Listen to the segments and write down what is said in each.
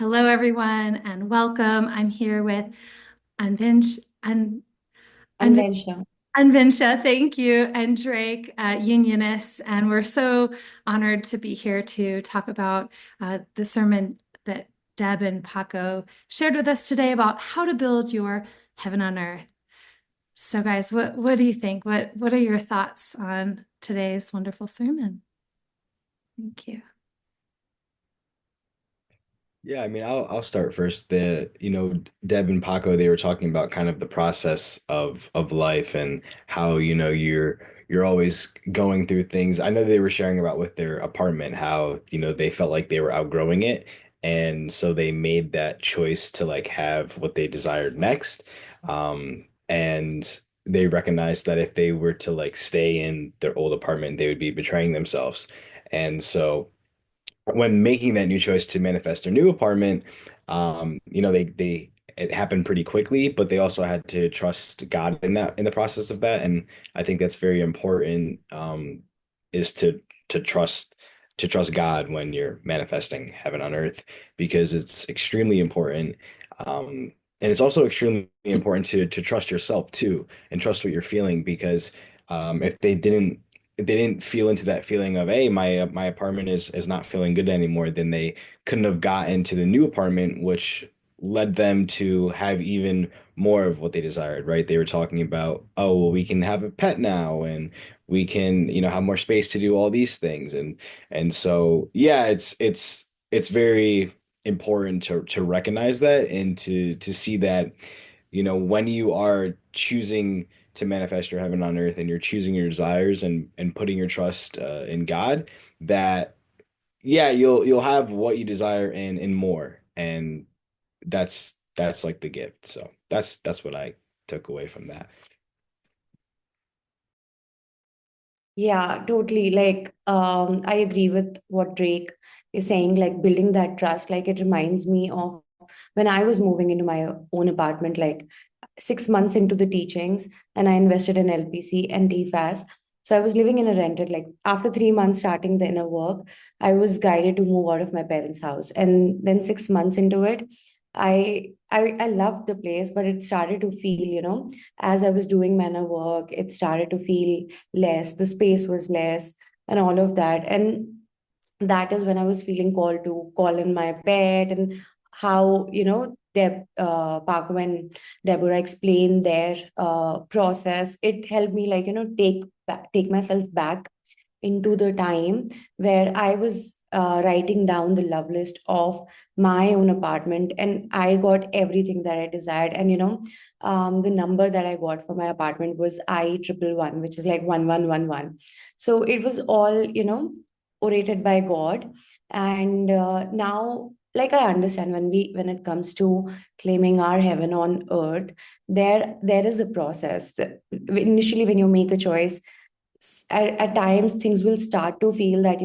Hello, everyone, and welcome. I'm here with Anvinch, An, Anvin, Invention. Anvinsha, thank you, and Drake, Unionists. And we're so honored to be here to talk about the sermon that Deb and Paco shared with us today about how to build your heaven on earth. So, guys, what do you think? What are your thoughts on today's wonderful sermon? Thank you. Yeah, I mean, I'll start first. Deb and Paco, they were talking about kind of the process of life and how, you're always going through things. I know they were sharing about with their apartment how, they felt like they were outgrowing it. And so they made that choice to like have what they desired next. And they recognized that if they were to like stay in their old apartment, they would be betraying themselves. And so when making that new choice to manifest their new apartment, they it happened pretty quickly, but they also had to trust God in the process of that. And I think that's very important, is to trust to trust God when you're manifesting heaven on earth, because it's extremely important. And it's also extremely important to trust yourself too and trust what you're feeling, because if they didn't feel into that feeling of, hey, my apartment is not feeling good anymore, then they couldn't have got into the new apartment, which led them to have even more of what they desired, right? They were talking about, oh, well, we can have a pet now, and we can, have more space to do all these things, and so yeah, it's very important to recognize that and to see that, when you are choosing to manifest your heaven on earth and you're choosing your desires and putting your trust in God, that yeah, you'll have what you desire and more. And that's like the gift. So that's what I took away from that. Yeah, totally. I agree with what Drake is saying, like building that trust. Like, it reminds me of when I was moving into my own apartment, like 6 months into the teachings, and I invested in LPC and TFAS. So I was living in a rented, like after 3 months starting the inner work, I was guided to move out of my parents' house. And then 6 months into it, I loved the place, but it started to feel, as I was doing manor work, it started to feel less, the space was less, and all of that. And that is when I was feeling called to call in my pet. And how, Paco and Deborah explained their process. It helped me, like, take myself back into the time where I was writing down the love list of my own apartment, and I got everything that I desired. And the number that I got for my apartment was I 111, which is like 1111. So it was all, orated by God. And now, like, I understand when it comes to claiming our heaven on earth, there is a process. Initially, when you make a choice, at times things will start to feel that,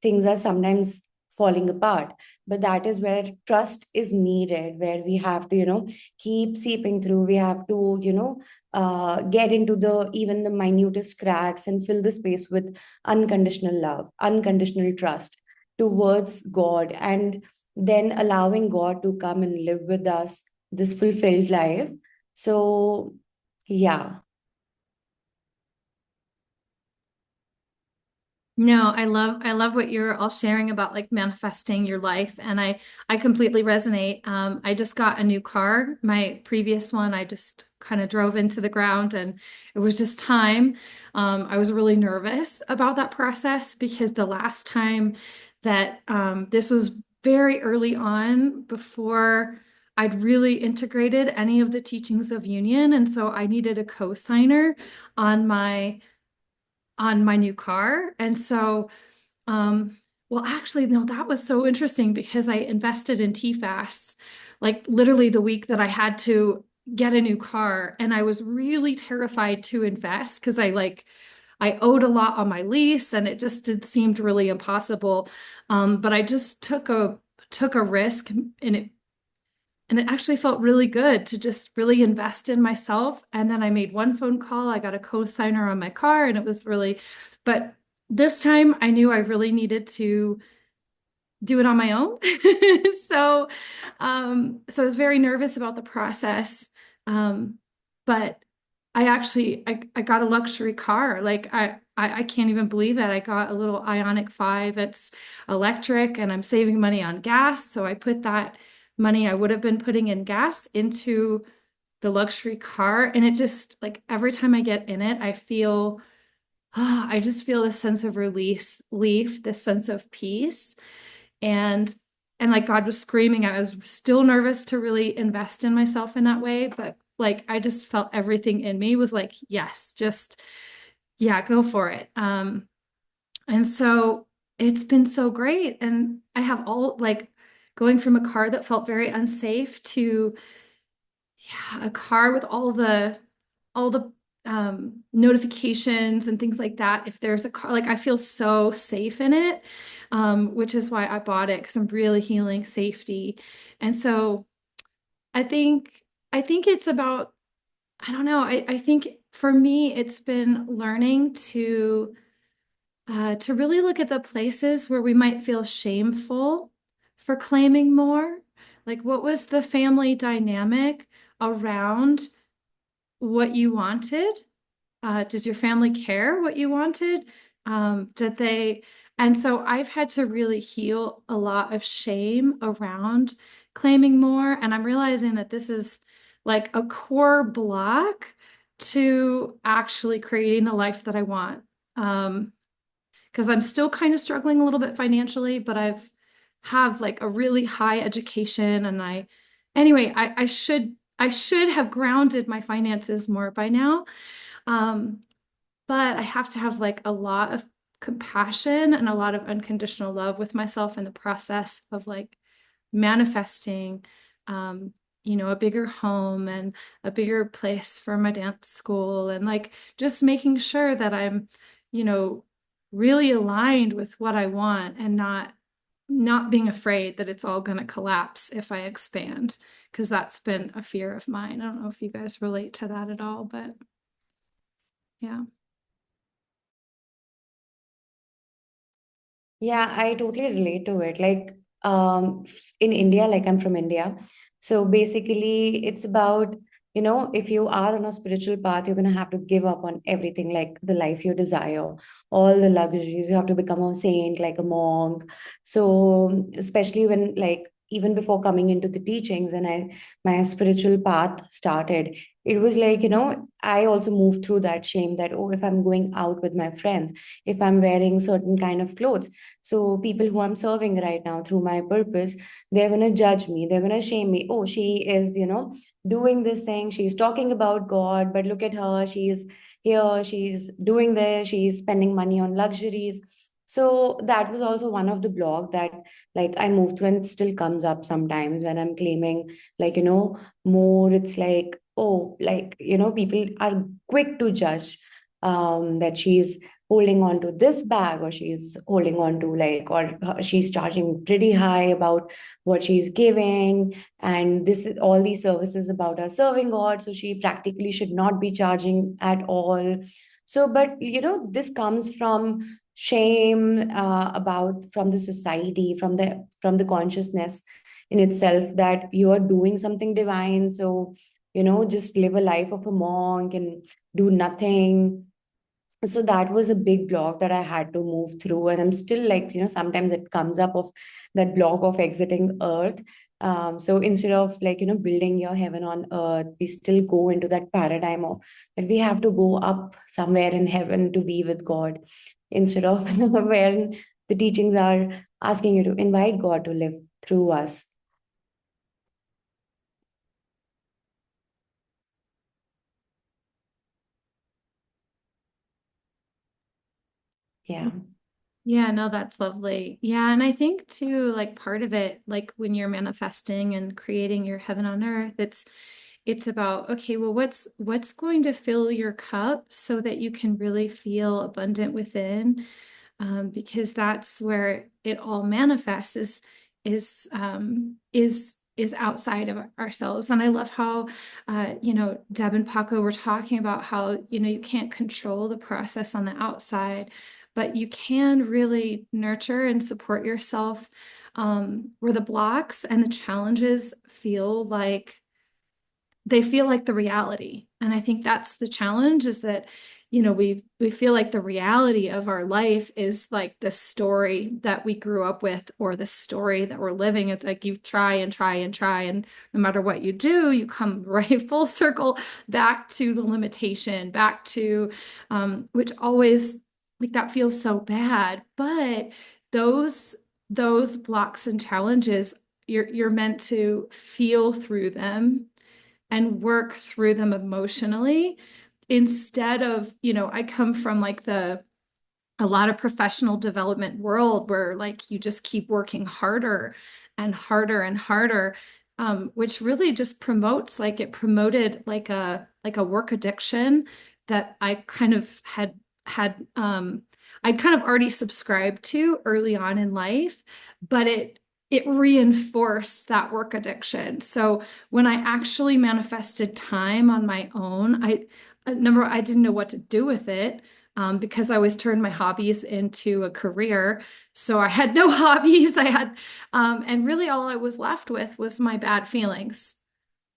things are sometimes falling apart. But that is where trust is needed, where we have to, keep seeping through. We have to, get into the even the minutest cracks and fill the space with unconditional love, unconditional trust towards God, and then allowing God to come and live with us this fulfilled life. So yeah. No, I love what you're all sharing about like manifesting your life, and I completely resonate. I just got a new car. My previous one I just kind of drove into the ground, and it was just time. I was really nervous about that process because the last time that this was very early on before I'd really integrated any of the teachings of union, and so I needed a co-signer on my new car. And so, well, actually, no, that was so interesting because I invested in TFAS like literally the week that I had to get a new car. And I was really terrified to invest because I owed a lot on my lease and it seemed really impossible. But I just took a risk, and it actually felt really good to just really invest in myself. And then I made one phone call. I got a co-signer on my car, and it was really, but this time I knew I really needed to do it on my own. So, so I was very nervous about the process. But I got a luxury car. Like I can't even believe it. I got a little Ioniq 5. It's electric and I'm saving money on gas. So I put that money I would have been putting in gas into the luxury car. And it just like every time I get in it, I just feel this sense of relief, this sense of peace. And like God was screaming. I was still nervous to really invest in myself in that way, but like I just felt everything in me was like, yes, just yeah, go for it. And so it's been so great. And I have all like going from a car that felt very unsafe to yeah, a car with all the notifications and things like that. If there's a car, like I feel so safe in it, which is why I bought it because I'm really healing safety. And so I think I think it's about, I don't know, I think for me it's been learning to really look at the places where we might feel shameful for claiming more. Like what was the family dynamic around what you wanted? Does your family care what you wanted? Did they? And so I've had to really heal a lot of shame around claiming more. And I'm realizing that this is like a core block to actually creating the life that I want. Because I'm still kind of struggling a little bit financially, but I've have like a really high education and anyway, I should have grounded my finances more by now. Um, but I have to have like a lot of compassion and a lot of unconditional love with myself in the process of like manifesting, um, a bigger home and a bigger place for my dance school and like just making sure that I'm, you know, really aligned with what I want and not being afraid that it's all going to collapse if I expand, because that's been a fear of mine. I don't know if you guys relate to that at all, but yeah. Yeah, I totally relate to it. Like, in India, like I'm from India. So basically, it's about, if you are on a spiritual path, you're going to have to give up on everything, like the life you desire, all the luxuries. You have to become a saint, like a monk. So, especially when, like, even before coming into the teachings and my spiritual path started, it was like, I also moved through that shame that, oh, if I'm going out with my friends, if I'm wearing certain kind of clothes, so people who I'm serving right now through my purpose, they're going to judge me. They're going to shame me. Oh, she is, doing this thing. She's talking about God, but look at her. She's here. She's doing this. She's spending money on luxuries. So that was also one of the blog that like I moved through, and it still comes up sometimes when I'm claiming like, more. It's like, oh, like, people are quick to judge that she's holding on to this bag, or she's holding on to like, or she's charging pretty high about what she's giving, and this is all these services about her serving God, so she practically should not be charging at all. So but this comes from shame, about from the society, from the consciousness in itself, that you are doing something divine, so just live a life of a monk and do nothing. So that was a big block that I had to move through, and I'm still like, sometimes it comes up of that block of exiting earth. So instead of like, building your heaven on earth, we still go into that paradigm of that we have to go up somewhere in heaven to be with God, instead of where the teachings are asking you to invite God to live through us. Yeah. Yeah, no, that's lovely. Yeah, and I think too, like part of it, like when you're manifesting and creating your heaven on earth, it's about, okay, well, what's going to fill your cup so that you can really feel abundant within? Because that's where it all manifests is outside of ourselves. And I love how Deb and Paco were talking about how you can't control the process on the outside, but you can really nurture and support yourself where the blocks and the challenges feel like they feel like the reality. And I think that's the challenge, is that, we feel like the reality of our life is like the story that we grew up with, or the story that we're living. It's like you try and try and try, and no matter what you do, you come right full circle back to the limitation, back to which always, like, that feels so bad. But those those blocks and challenges, you're meant to feel through them and work through them emotionally, instead of, I come from like a lot of professional development world where like you just keep working harder and harder and harder, which really just promotes, like, it promoted like a work addiction that I kind of had I'd kind of already subscribed to early on in life, but it reinforced that work addiction. So when I actually manifested time on my own, I didn't know what to do with it, because I always turned my hobbies into a career. So I had no hobbies. And really all I was left with was my bad feelings,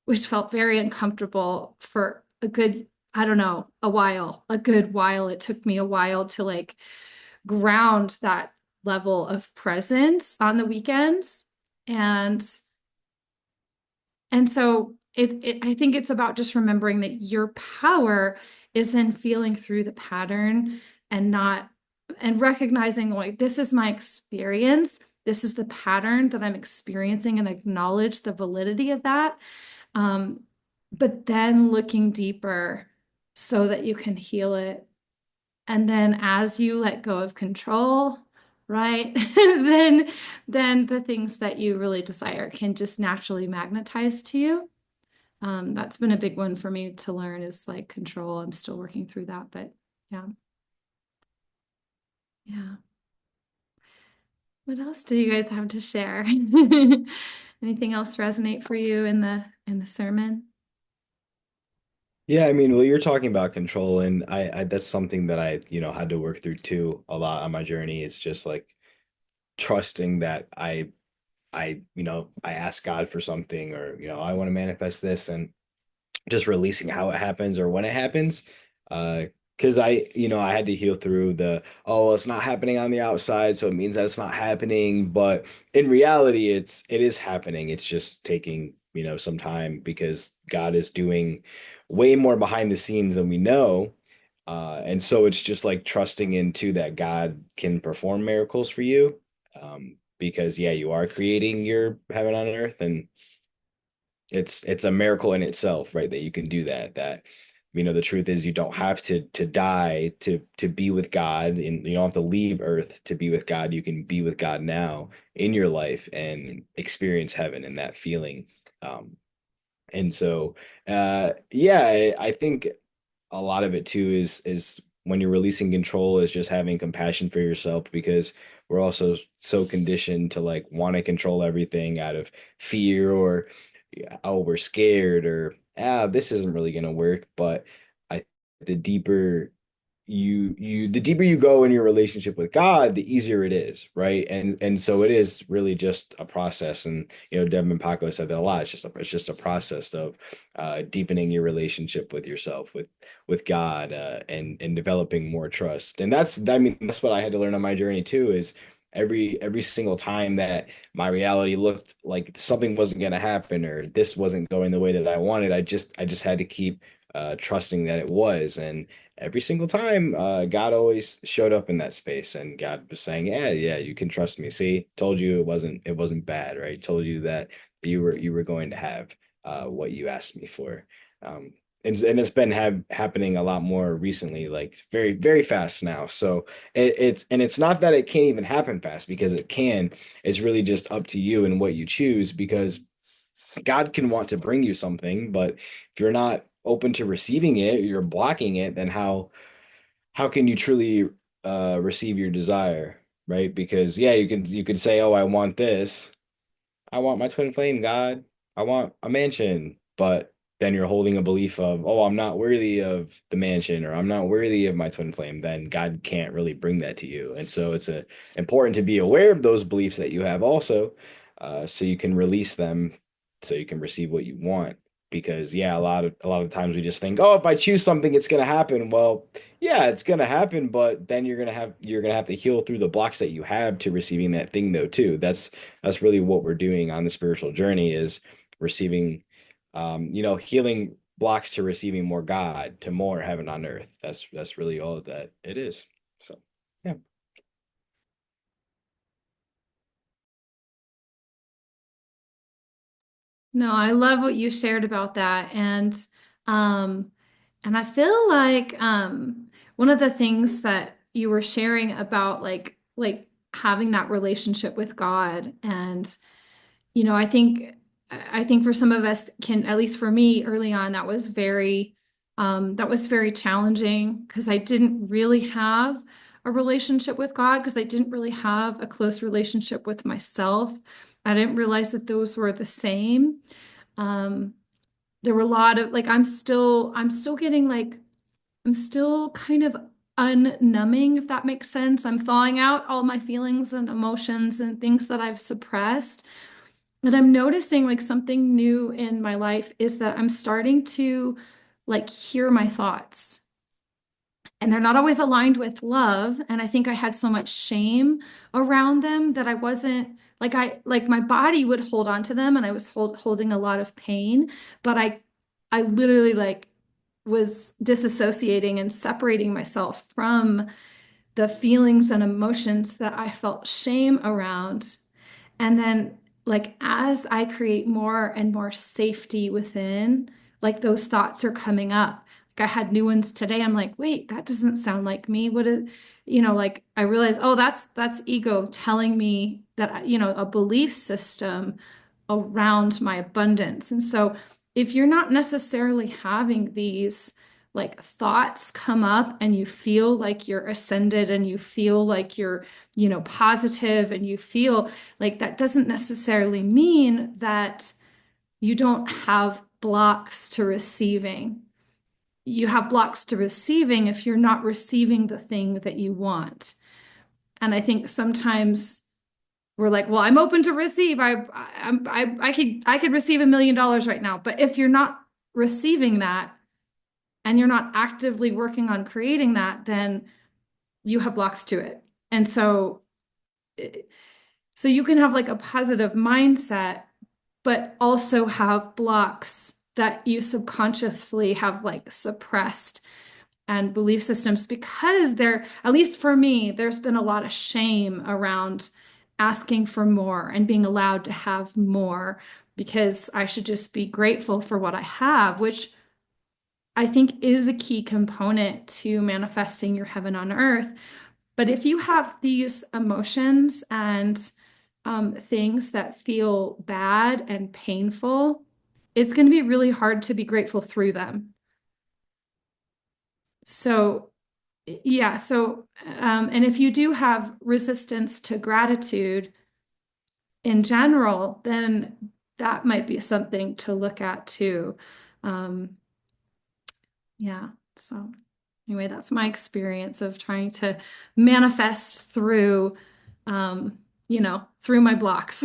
which felt very uncomfortable for a good, I don't know, a good while. It took me a while to like ground that level of presence on the weekends. And so I think it's about just remembering that your power is in feeling through the pattern, and not, and recognizing, like, this is my experience. This is the pattern that I'm experiencing, and acknowledge the validity of that. Um, but then looking deeper so that you can heal it. And then as you let go of control, right? then the things that you really desire can just naturally magnetize to you. That's been a big one for me to learn, is like control. I'm still working through that, but yeah. Yeah. What else do you guys have to share? Anything else resonate for you in the sermon? Yeah, I mean, well, you're talking about control, and I that's something that I, had to work through too a lot on my journey. It's just like trusting that I ask God for something, or, I want to manifest this, and just releasing how it happens or when it happens. Because I had to heal through oh, well, it's not happening on the outside, so it means that it's not happening. But in reality, it is happening. It's just taking, some time, because God is doing way more behind the scenes than we know. And so it's just like trusting into that God can perform miracles for you. Because yeah, you are creating your heaven on earth, and it's a miracle in itself, right? That you can do that. That, the truth is, you don't have to die to be with God, and you don't have to leave Earth to be with God. You can be with God now in your life and experience heaven and that feeling. And so, yeah, I think a lot of it too is when you're releasing control, is just having compassion for yourself, because we're also so conditioned to like want to control everything out of fear, or yeah, oh, we're scared, or this isn't really gonna work. But I the deeper the deeper you go in your relationship with God, the easier it is, right? And so it is really just a process. And Devin Paco said that a lot. It's just a process of deepening your relationship with yourself, with God, and developing more trust. And that's what I had to learn on my journey too. Is every single time that my reality looked like something wasn't going to happen, or this wasn't going the way that I wanted, I just had to keep trusting that it was. And every single time, God always showed up in that space, and God was saying, "Yeah, yeah, you can trust me. See, told you it wasn't bad, right? Told you that you were going to have what you asked me for." And it's been happening a lot more recently, like very, very fast now. So it's not that it can't even happen fast, because it can. It's really just up to you and what you choose, because God can want to bring you something, but if you're not open to receiving it, you're blocking it, then how can you truly receive your desire, right? Because yeah, you could say, "Oh, I want this. I want my twin flame, God. I want a mansion." But then you're holding a belief of, oh, I'm not worthy of the mansion, or I'm not worthy of my twin flame, then God can't really bring that to you. And so it's important to be aware of those beliefs that you have also, so you can release them, so you can receive what you want. Because yeah, a lot of times we just think, oh, if I choose something, it's gonna happen. Well, yeah, it's gonna happen, but then you're gonna have to heal through the blocks that you have to receiving that thing though too. That's really what we're doing on the spiritual journey, is receiving, healing blocks to receiving more God, to more heaven on earth. That's really all that it is. So yeah. No, I love what you shared about that. Um and I feel like one of the things that you were sharing about like having that relationship with God, and I think for some of us, can, at least for me early on, that was very challenging because I didn't really have a relationship with God, because I didn't really have a close relationship with myself. I didn't realize that those were the same. Um, there were a lot of like I'm still getting like I'm still kind of unnumbing, if that makes sense. I'm thawing out all my feelings and emotions and things that I've suppressed. And I'm noticing like something new in my life is that I'm starting to like hear my thoughts, and they're not always aligned with love. And I think I had so much shame around them that I wasn't like my body would hold on to them, and I was holding a lot of pain, but I literally like was disassociating and separating myself from the feelings and emotions that I felt shame around. And then, like, as I create more and more safety within, like, those thoughts are coming up. Like, I had new ones today. I'm like, wait, that doesn't sound like me. What is, like, I realize, oh, that's ego telling me that, a belief system around my abundance. And so, if you're not necessarily having these like thoughts come up, and you feel like you're ascended, and you feel like you're, positive, and you feel like, that doesn't necessarily mean that you don't have blocks to receiving. You have blocks to receiving if you're not receiving the thing that you want. And I think sometimes we're like, well, I'm open to receive. I could receive $1 million right now. But if you're not receiving that, and you're not actively working on creating that, then you have blocks to it. And so you can have like a positive mindset, but also have blocks that you subconsciously have like suppressed, and belief systems, because there, at least for me, there's been a lot of shame around asking for more and being allowed to have more, because I should just be grateful for what I have, which I think is a key component to manifesting your heaven on earth. But if you have these emotions and things that feel bad and painful, it's going to be really hard to be grateful through them. So, yeah. So, and if you do have resistance to gratitude in general, then that might be something to look at too. Um, yeah. So, anyway, that's my experience of trying to manifest through my blocks.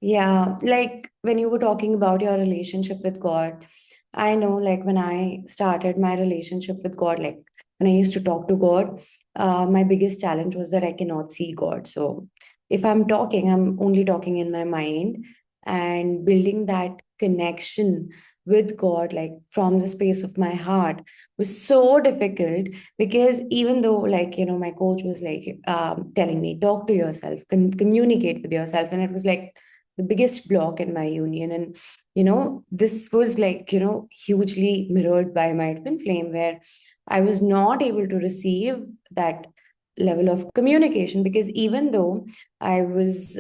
Yeah, like when you were talking about your relationship with God, I know like when I started my relationship with God, like when I used to talk to God, my biggest challenge was that I cannot see God. So if I'm talking, I'm only talking in my mind, and building that connection with God, like from the space of my heart, was so difficult, because even though like, my coach was like telling me, talk to yourself, communicate with yourself. And it was like, the biggest block in my union. And this was like hugely mirrored by my twin flame, where I was not able to receive that level of communication, because even though I was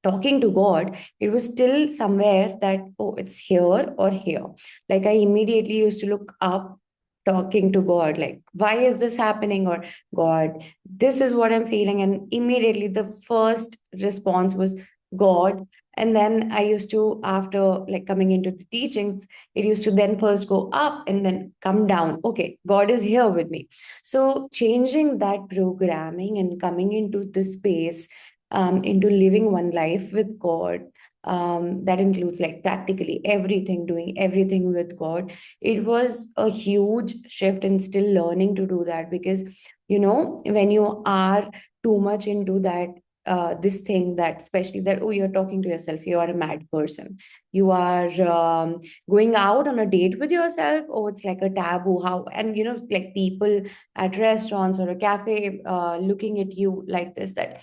talking to God, it was still somewhere that, oh, it's here or here. Like I immediately used to look up, talking to God, like, why is this happening? Or, God, this is what I'm feeling. And immediately the first response was, God. And then I used to, after like coming into the teachings, it used to then first go up and then come down. Okay, God is here with me. So changing that programming and coming into this space, into living one life with God, that includes like practically everything, doing everything with God. It was a huge shift and still learning to do that, because when you are too much into that, this thing, that especially that, oh, you're talking to yourself, you are a mad person, you are going out on a date with yourself, oh, it's like a taboo, how, and like people at restaurants or a cafe looking at you like this, that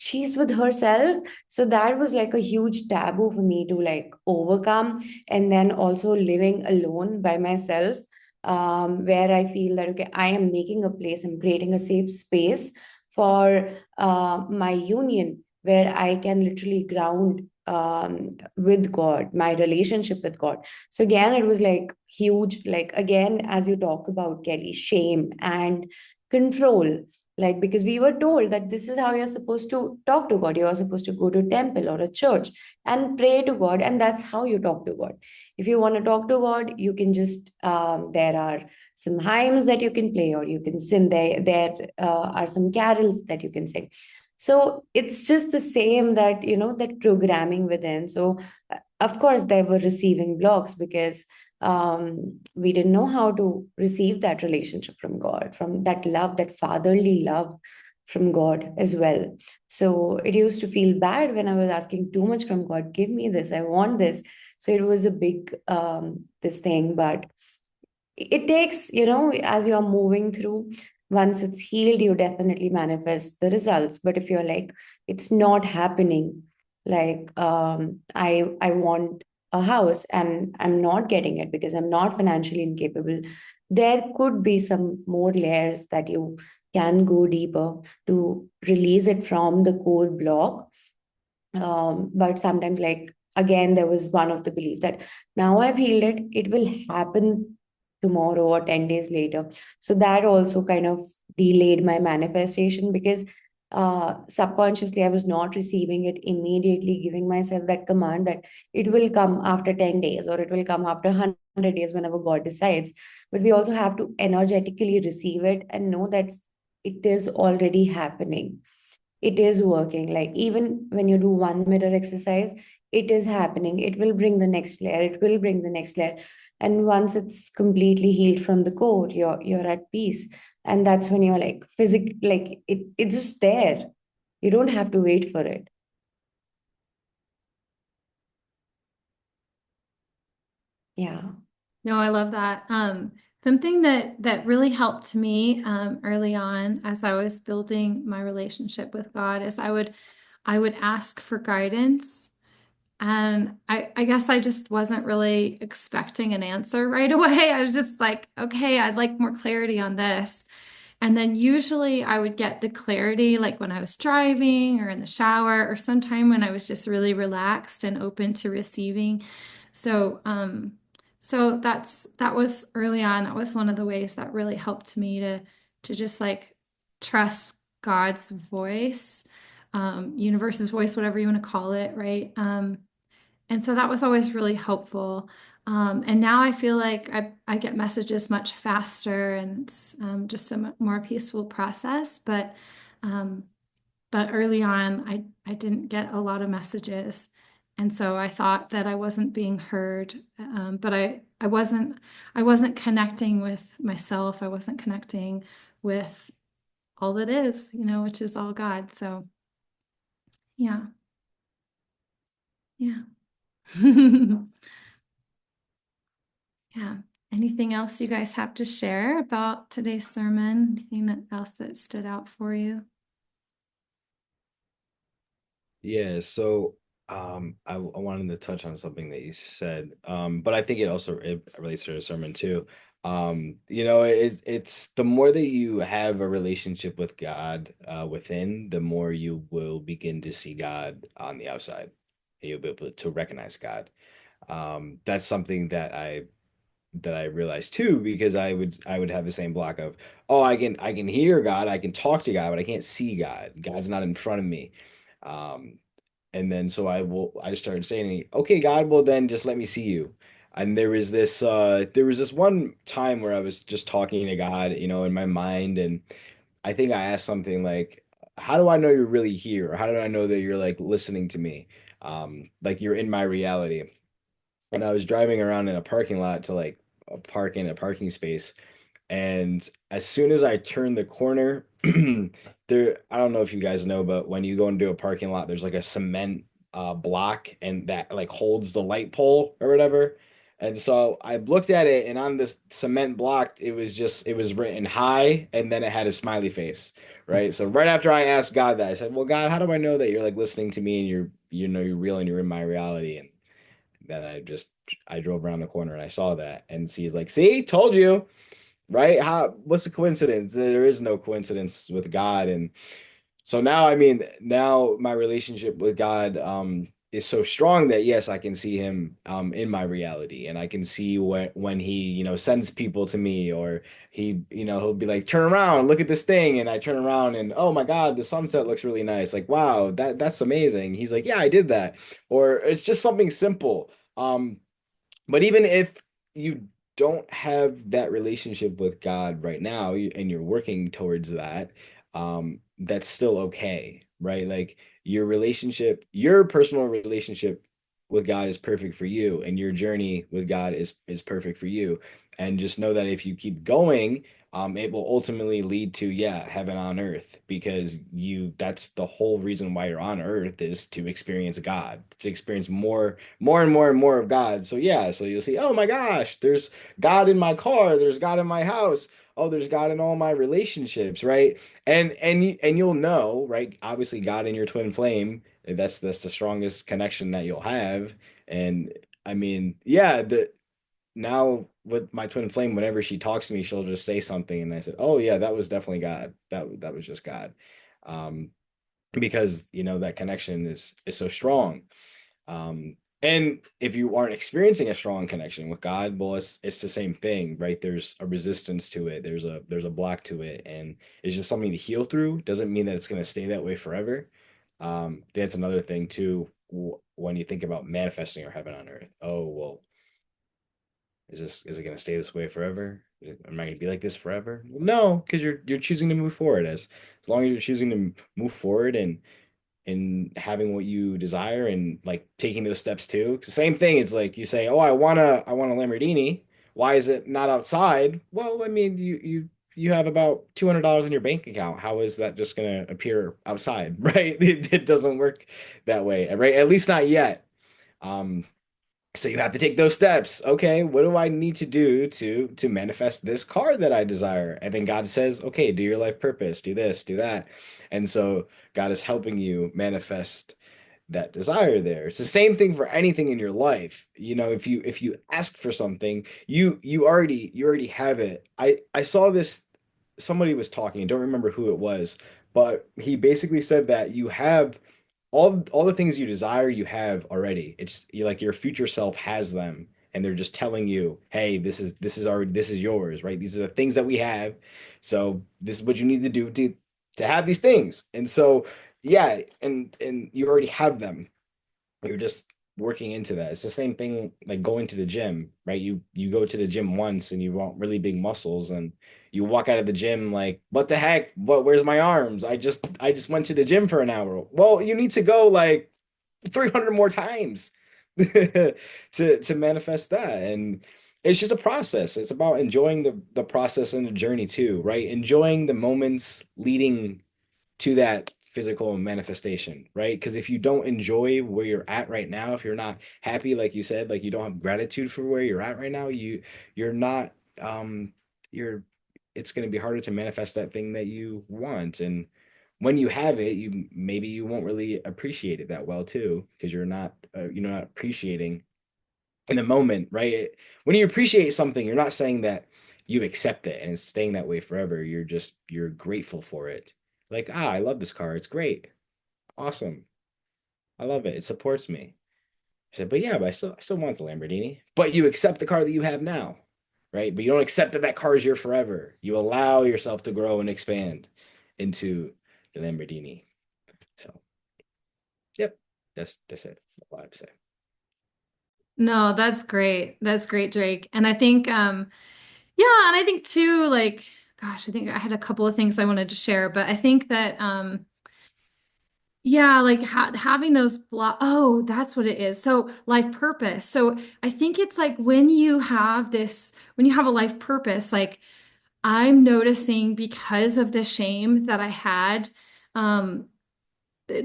she's with herself. So that was like a huge taboo for me to like overcome. And then also living alone by myself, where I feel that, okay, I am making a place, I'm creating a safe space for my union, where I can literally ground with God, my relationship with God. So again, it was like huge, like again, as you talk about, Kelly, shame and control. Like, because we were told that this is how you're supposed to talk to God. You're supposed to go to a temple or a church and pray to God, and that's how you talk to God. If you want to talk to God, you can just there are some hymns that you can play, or you can sing. There are some carols that you can sing. So it's just the same, that that programming within. So of course there were receiving blocks, because we didn't know how to receive that relationship from God, from that love, that fatherly love from God as well. So it used to feel bad when I was asking too much from God. Give me this, I want this. So it was a big this thing. But it takes, as you're moving through, once it's healed, you definitely manifest the results. But if you're like, it's not happening, like I want a house and I'm not getting it because I'm not financially incapable, there could be some more layers that you can go deeper to release it from the core block. But sometimes, like, again, there was one of the belief that now I've healed it, it will happen tomorrow or 10 days later. So that also kind of delayed my manifestation, because subconsciously I was not receiving it immediately, giving myself that command that it will come after 10 days or it will come after 100 days, whenever God decides. But we also have to energetically receive it and know that it is already happening, it is working. Like, even when you do one mirror exercise, it is happening, it will bring the next layer, it will bring the next layer. And once it's completely healed from the core, you're at peace. And that's when you're like physic, like it's just there, you don't have to wait for it. Yeah. No, I love that. Something that really helped me early on as I was building my relationship with God is I would ask for guidance. And I guess I just wasn't really expecting an answer right away. I was just like, okay, I'd like more clarity on this. And then usually I would get the clarity like when I was driving or in the shower or sometime when I was just really relaxed and open to receiving. So, so that was early on. That was one of the ways that really helped me to just like trust God's voice, universe's voice, whatever you want to call it, right? And so that was always really helpful. And now I feel like I get messages much faster and it's just a more peaceful process. Um, but early on, I didn't get a lot of messages. And so I thought that I wasn't being heard. But I wasn't connecting with myself. I wasn't connecting with all that is, which is all God. So yeah, yeah. Yeah. Anything else you guys have to share about today's sermon? Else that stood out for you? Yeah, so I wanted to touch on something that you said, but I think it relates to the sermon too. It's the more that you have a relationship with God within, the more you will begin to see God on the outside. You'll be able to recognize God. That's something that I realized too, because I would have the same block of, oh, I can hear God, I can talk to God, but I can't see God. God's not in front of me. Um, And then so I started saying, okay, God, well then just let me see you. And there was this one time where I was just talking to God, in my mind, and I think I asked something like, how do I know you're really here? Or how do I know that you're like listening to me? Like you're in my reality. And I was driving around in a parking lot to like park in a parking space. And as soon as I turned the corner, I don't know if you guys know, but when you go into a parking lot, there's like a cement block and that like holds the light pole or whatever. And so I looked at it, and on this cement block, it was written hi, and then it had a smiley face, right? So right after I asked God that, I said, well, God, how do I know that you're like listening to me and you're real and you're in my reality? And then I drove around the corner and I saw that, and he's like, see, told you, right? What's the coincidence? There is no coincidence with God. And so now, I mean, now my relationship with God is so strong that yes, I can see him in my reality, and I can see when he, sends people to me, or he'll be like, turn around, look at this thing, and I turn around and oh my God, the sunset looks really nice. Like, wow, that's amazing. He's like, yeah, I did that. Or it's just something simple. But even if you don't have that relationship with God right now, and you're working towards that, that's still okay, right? Like your personal relationship with God is perfect for you, and your journey with God is perfect for you. And just know that if you keep going, it will ultimately lead to, yeah, heaven on earth, because that's the whole reason why you're on earth, is to experience God, to experience more and more and more of God. So yeah, so you'll see, oh my gosh, there's God in my car, there's God in my house, oh, there's God in all my relationships, right? And you'll know, right? Obviously, God in your twin flame, that's the strongest connection that you'll have. And I mean, yeah, the now with my twin flame, whenever she talks to me, she'll just say something, and I said, "Oh yeah, that was definitely God. That was just God," um, because that connection is so strong. And if you aren't experiencing a strong connection with God, well, it's the same thing, right? There's a resistance to it. There's a block to it, and it's just something to heal through. Doesn't mean that it's going to stay that way forever. That's another thing too. When you think about manifesting or heaven on earth, oh well, is it going to stay this way forever? Am I going to be like this forever? Well, no, because you're choosing to move forward. As long as you're choosing to move forward and having what you desire, and like taking those steps too. 'Cause the same thing. It's like you say, "Oh, I want a Lamborghini. Why is it not outside?" Well, I mean, you have about $200 in your bank account. How is that just going to appear outside, right? It doesn't work that way, right? At least not yet. Um, so you have to take those steps. Okay, what do I need to do to manifest this car that I desire? And then God says, okay, do your life purpose, do this, do that. And so God is helping you manifest that desire there. It's the same thing for anything in your life. If you ask for something, you already have it. I saw this, somebody was talking, I don't remember who it was, but he basically said that you have all the things you desire, you have already. It's like your future self has them, and they're just telling you, hey, this is yours, right? These are the things that we have. So this is what you need to do to have these things. And so yeah, and you already have them. You're just working into that. It's the same thing like going to the gym, right? You go to the gym once and you want really big muscles, and you walk out of the gym like, what the heck? Where's my arms? I just went to the gym for an hour. Well, you need to go like 300 more times to manifest that. And it's just a process. It's about enjoying the process and the journey too, right? Enjoying the moments leading to that physical manifestation, right? Because if you don't enjoy where you're at right now, if you're not happy, like you said, like you don't have gratitude for where you're at right now, you're not you're it's going to be harder to manifest that thing that you want. And when you have it, you won't really appreciate it that well too, because you're not appreciating in the moment, right? When you appreciate something, you're not saying that you accept it and it's staying that way forever. You're grateful for it. Like, I love this car. It's great. Awesome. I love it. It supports me. I said, but yeah, but I still want the Lamborghini. But you accept the car that you have now, right? But you don't accept that that car is your forever. You allow yourself to grow and expand into the Lamborghini. So, yep. That's it. That's what I have to say. No, that's great. That's great, Drake. And I think, yeah, and I think too, like, gosh, I think I had a couple of things I wanted to share, but I think that, yeah, like having those oh, that's what it is. So life purpose. So I think it's like when you have a life purpose, like I'm noticing because of the shame that I had, um,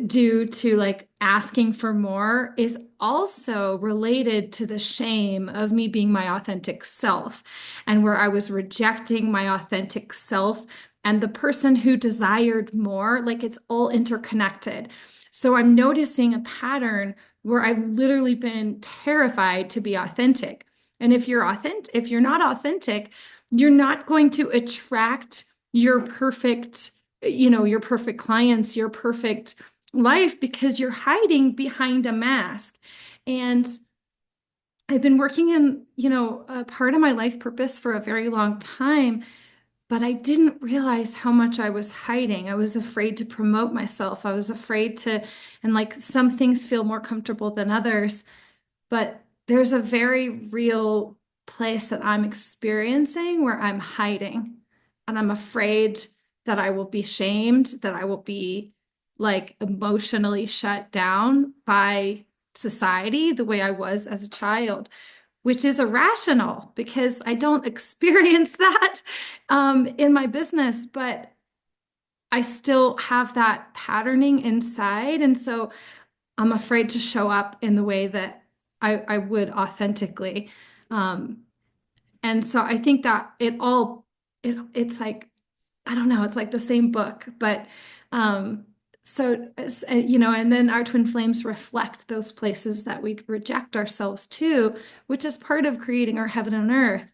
due to like asking for more is also related to the shame of me being my authentic self and where I was rejecting my authentic self and the person who desired more, like it's all interconnected. So I'm noticing a pattern where I've literally been terrified to be authentic. And if you're not authentic, you're not going to attract your perfect, your perfect clients, your perfect life because you're hiding behind a mask. And I've been working in, a part of my life purpose for a very long time, but I didn't realize how much I was hiding. I was afraid to promote myself. I was afraid to, and like some things feel more comfortable than others. But there's a very real place that I'm experiencing where I'm hiding. And I'm afraid that I will be shamed, that I will be like emotionally shut down by society the way I was as a child, which is irrational because I don't experience that in my business, but I still have that patterning inside. And so I'm afraid to show up in the way that I would authentically. Um, and so I think that it's like, I don't know, it's like the same book, but um, and then our twin flames reflect those places that we reject ourselves too, which is part of creating our heaven on earth.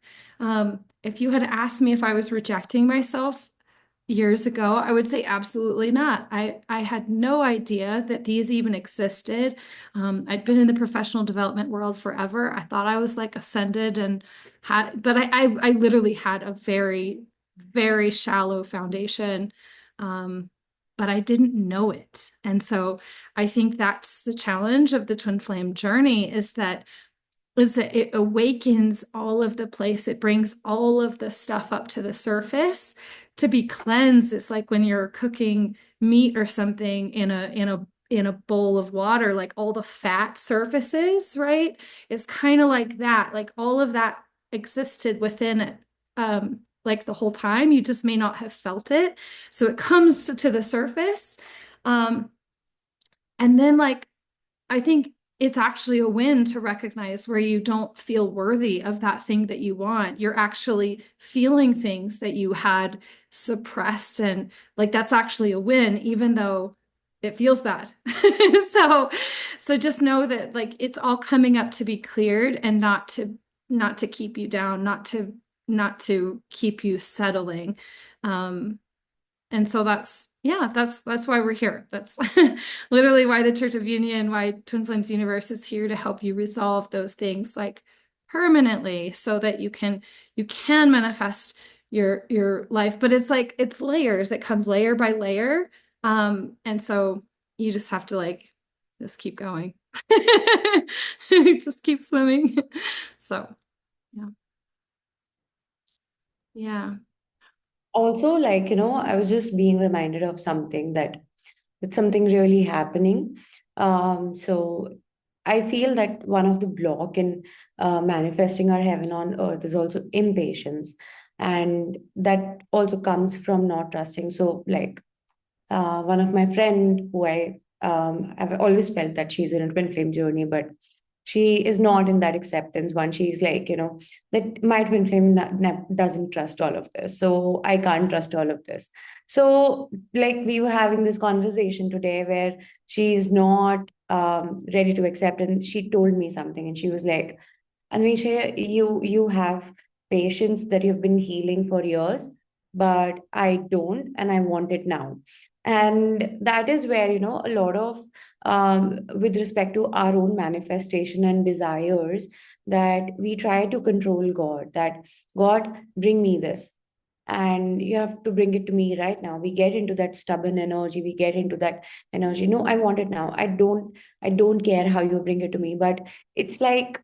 If you had asked me if I was rejecting myself years ago, I would say absolutely not. I had no idea that these even existed. I'd been in the professional development world forever. I thought I was like ascended and but I literally had a very, very shallow foundation. Um, but I didn't know it. And so I think that's the challenge of the twin flame journey is that it awakens all of the place. It brings all of the stuff up to the surface to be cleansed. It's like when you're cooking meat or something in a bowl of water, like all the fat surfaces, right? It's kind of like that. Like all of that existed within it. Like the whole time, you just may not have felt it. So it comes to the surface. Um, and then like I think it's actually a win to recognize where you don't feel worthy of that thing that you want. You're actually feeling things that you had suppressed, and like that's actually a win, even though it feels bad. so so just know that like it's all coming up to be cleared and not to keep you down, not to keep you settling. Um, and so that's why we're here. That's literally why the Church of Union, why Twin Flames Universe is here to help you resolve those things like permanently so that you can manifest your life. But it's like it's layers. It comes layer by layer. And so you just have to like just keep going. Just keep swimming. So yeah. Yeah. Also, like, I was just being reminded of something that something really happening. So I feel that one of the block in manifesting our heaven on earth is also impatience. And that also comes from not trusting. So like one of my friend who I've always felt that she's in a twin flame journey, but she is not in that acceptance one. She's like, that my twin flame doesn't trust all of this, so I can't trust all of this. So like we were having this conversation today where she's not ready to accept, and she told me something, and she was like, Anvisha, you have patients that you've been healing for years, but I don't, and I want it now. And that is where, a lot of with respect to our own manifestation and desires, that we try to control God, that God, bring me this. and you have to bring it to me right now. We get into that stubborn energy, we get into that energy, no, I want it now. I don't care how you bring it to me. But it's like,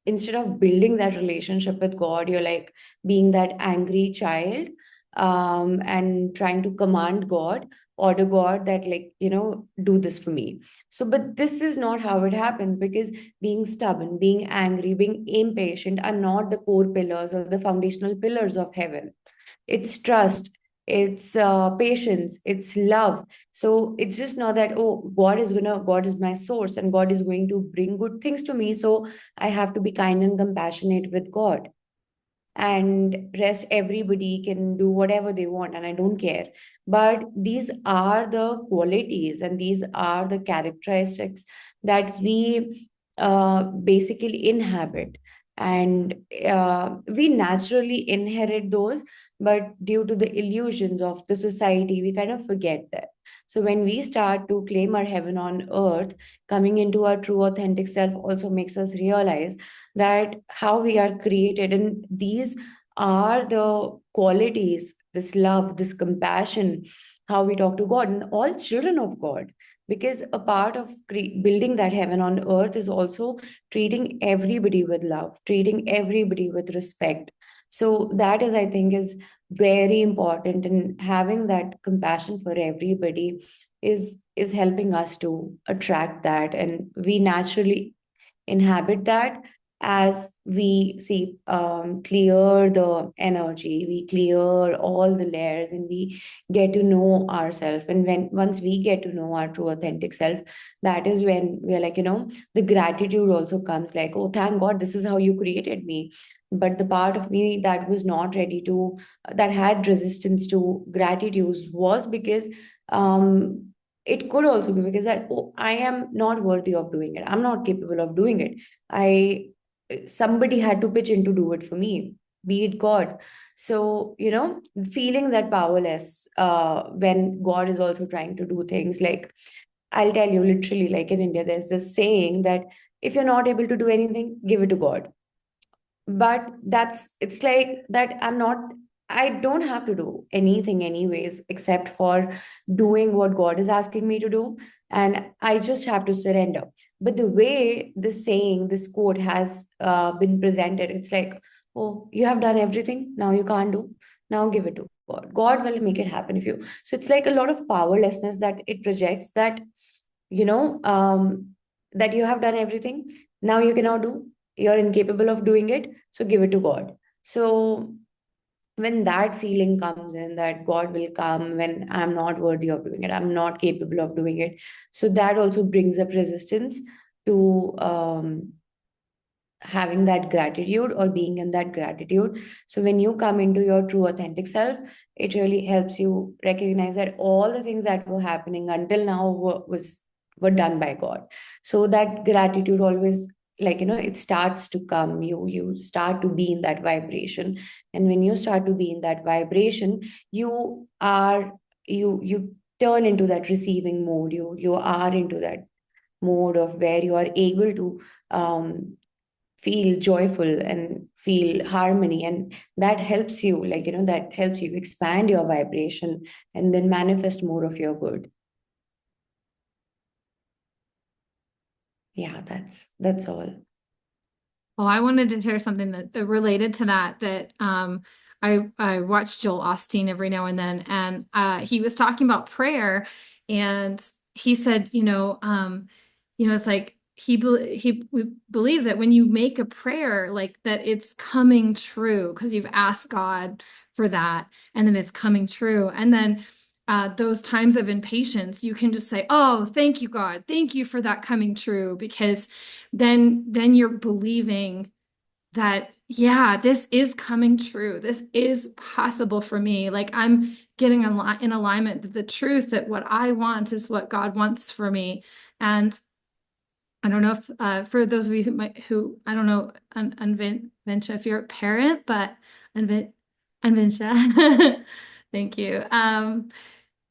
instead of building that relationship with God, you're like being that angry child, and trying to command God, order God that, like, do this for me. So, but this is not how it happens, because being stubborn, being angry, being impatient are not the core pillars or the foundational pillars of heaven. It's trust, it's patience, it's love. So it's just not that, oh, God is my source and God is going to bring good things to me, so I have to be kind and compassionate with God, and rest everybody can do whatever they want and I don't care. But these are the qualities and these are the characteristics that we basically inhabit, and we naturally inherit those, but due to the illusions of the society we kind of forget that. So when we start to claim our heaven on earth, coming into our true authentic self also makes us realize that how we are created, and these are the qualities, this love, this compassion, how we talk to God, and all children of God. Because a part of building that heaven on earth is also treating everybody with love, treating everybody with respect. So that is, I think, is very important, and having that compassion for everybody is helping us to attract that, and we naturally inhabit that as we see, clear the energy, we clear all the layers, and we get to know ourselves. And when once we get to know our true authentic self, that is when we are like, the gratitude also comes, like, oh, thank God, this is how you created me. But the part of me that was not ready to, that had resistance to gratitude, was because, it could also be because that, oh, I am not worthy of doing it, I'm not capable of doing it. I Somebody had to pitch in to do it for me, be it God. So, feeling that powerless, when God is also trying to do things, like, I'll tell you literally, like in India, there's this saying that if you're not able to do anything, give it to God. But it's like that, I don't have to do anything anyways, except for doing what God is asking me to do, and I just have to surrender. But the way this saying, this quote has been presented, it's like, oh, you have done everything, now you can't do, now give it to God, God will make it happen if you. So it's like a lot of powerlessness that it projects, that, you know um that you have done everything, now you cannot do, you're incapable of doing it, so give it to God. So when that feeling comes in, that God will come when I'm not worthy of doing it, I'm not capable of doing it, so that also brings up resistance to having that gratitude or being in that gratitude. So when you come into your true authentic self, it really helps you recognize that all the things that were happening until now were done by God. So that gratitude always, like, it starts to come, you start to be in that vibration. And when you start to be in that vibration, you are you turn into that receiving mode, you are into that mode of where you are able to feel joyful and feel harmony, and that helps you, like, that helps you expand your vibration and then manifest more of your good. Yeah, that's all. Oh, I wanted to share something that related to that, I watch Joel Osteen every now and then, and he was talking about prayer, and he said, it's like we believe that when you make a prayer, like that it's coming true because you've asked God for that, and then it's coming true. And then those times of impatience, you can just say, "Oh, thank you, God. Thank you for that coming true," because then you're believing that, yeah, this is coming true. This is possible for me. Like I'm getting in alignment that the truth that what I want is what God wants for me. And I don't know if for those of you who I don't know, Unvincha, if you're a parent, but Unvincha, thank you.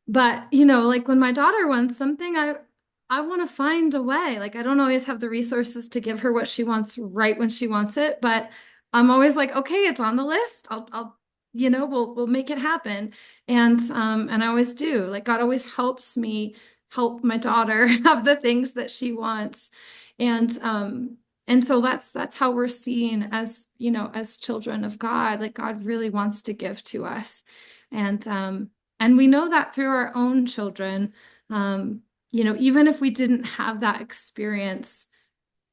But like when my daughter wants something, I want to find a way. Like I don't always have the resources to give her what she wants right when she wants it, but I'm always like, okay, it's on the list. We'll make it happen. And I always do. Like God always helps me help my daughter have the things that she wants. And so that's how we're seen as, as children of God. Like God really wants to give to us. And we know that through our own children. Um, even if we didn't have that experience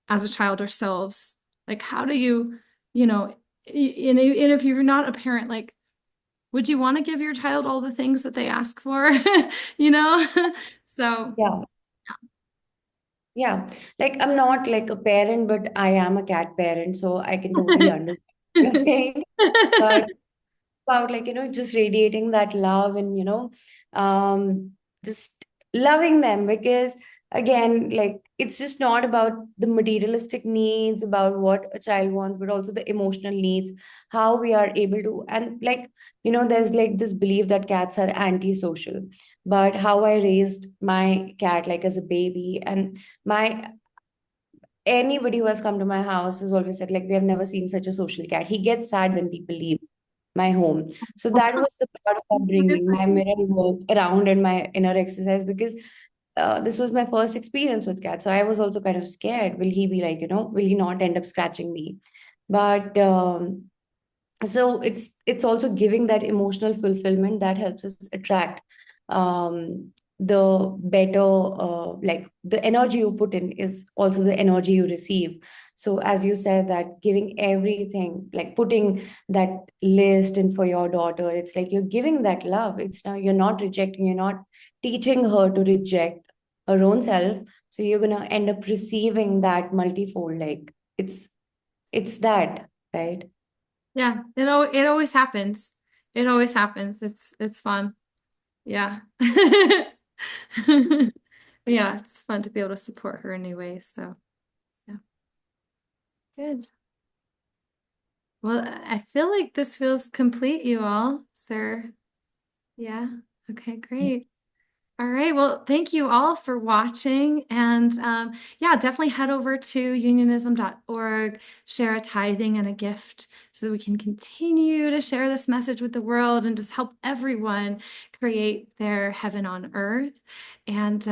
as a child ourselves, like how do you know and if you're not a parent, like would you want to give your child all the things that they ask for? you know so Yeah. Yeah. Like I'm not like a parent, but I am a cat parent, so I can totally understand what you're saying. But about like, just radiating that love and, just loving them, because again, like it's just not about the materialistic needs, about what a child wants, but also the emotional needs, how we are able to, and like, there's like this belief that cats are antisocial, but how I raised my cat like as a baby, and my anybody who has come to my house has always said like we have never seen such a social cat. He gets sad when people leave my home. So that was the part of upbringing, my mirror work around and my inner exercise, because this was my first experience with cats. So I was also kind of scared. Will he be like, will he not end up scratching me? But so it's also giving that emotional fulfillment that helps us attract the better, like the energy you put in is also the energy you receive. So as you said, that giving everything, like putting that list in for your daughter, it's like you're giving that love. It's now you're not rejecting, you're not teaching her to reject her own self. So you're gonna end up receiving that multifold. Like it's that, right? Yeah, it always happens. It always happens. It's fun. Yeah. Yeah, it's fun to be able to support her in new ways. So yeah, good. Well, I feel like this feels complete, you all, sir. Yeah. Okay, great. All right. Well, thank you all for watching. And yeah, definitely head over to unionism.org, share a tithing and a gift so that we can continue to share this message with the world and just help everyone create their heaven on earth. And,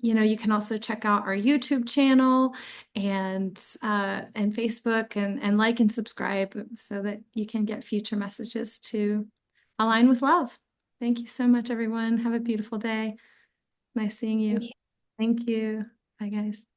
you can also check out our YouTube channel and Facebook and like and subscribe so that you can get future messages to align with love. Thank you so much, everyone. Have a beautiful day. Nice seeing you. Thank you. Thank you. Bye, guys.